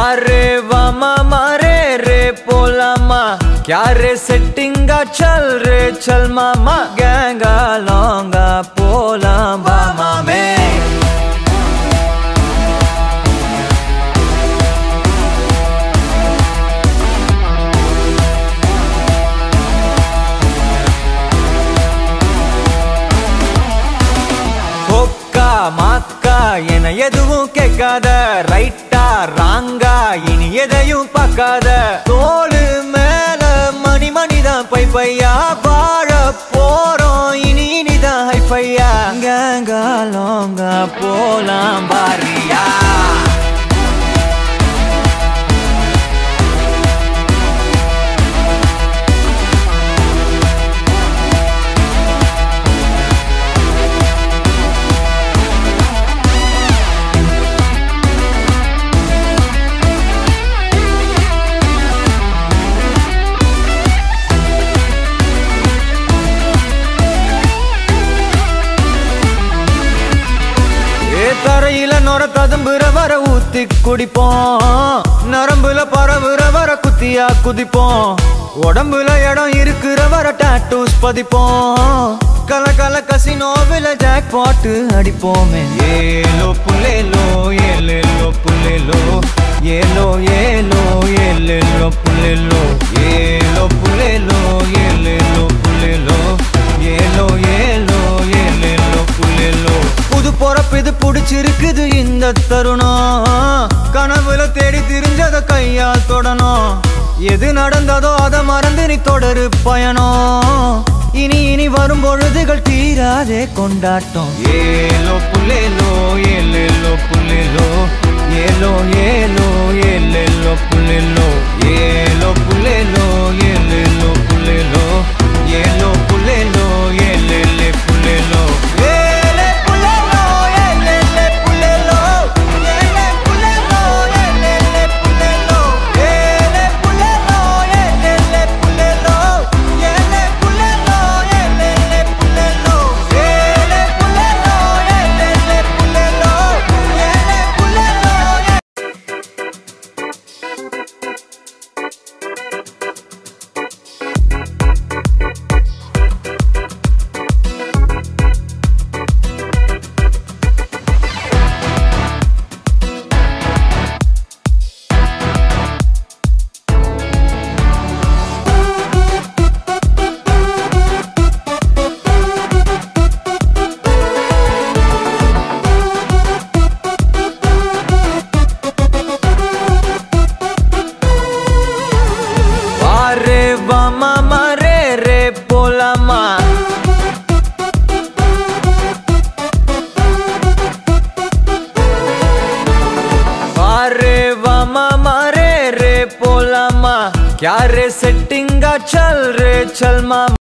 वारे वामा मारे रे पोलामा क्या रे सेटिंगा चल रे चल मामा गैंगा लौंगा पोला बामा में மாக்கா என எதுவும் கேட்காத ரைட்டா ராங்கா இனி எதையும் பார்க்காத தோளு மேல மணி மணிதான் பை பையா வாழ போறோம் இனி இனிதான் ஹைஃபையா கேங்கா லோங்கா போலாம் பாரியா தரையில நொர ததும்புற வர ஊத்தி குடிப்போம் நரம்புல பரவுற வர குத்தியா குதிப்போம் உடம்புல இடம் இருக்கிற வர டாட்டூஸ் பதிப்போம் கல கல கசினோவில ஜாக் பாட்டு அடிப்போமே ஏலோ புலேலோ ஏலேலோ புலேலோ ஏலோ ஏலோ ஏலேலோ புலேலோ ஏலோ புலேலோ ஏலேலோ புலேலோ ஏலோ ஏலோ ஏலேலோ புலேலோ புது பொறப்பு இது புடிச்சிருக்குது இந்த தருணம் கனவுல தேடி திரிஞ்சத கையால் தொடணும் எது நடந்ததோ அதை மறந்து நீ தொடரு பயணம் இனி இனி வரும் பொழுதுகள் தீராதே கொண்டாட்டம் ஏலோ புலேலோ ஏலேலோ புலேலோ ஏலோ ஏலோ ஏலேலோ புலேலோ ஏலோ புலேலோ ஏலேலோ புலேலோ ஏலோ புலேலோ ஏலேலே புலேலோ क्या रे सेटिंगा चल रे चल मामा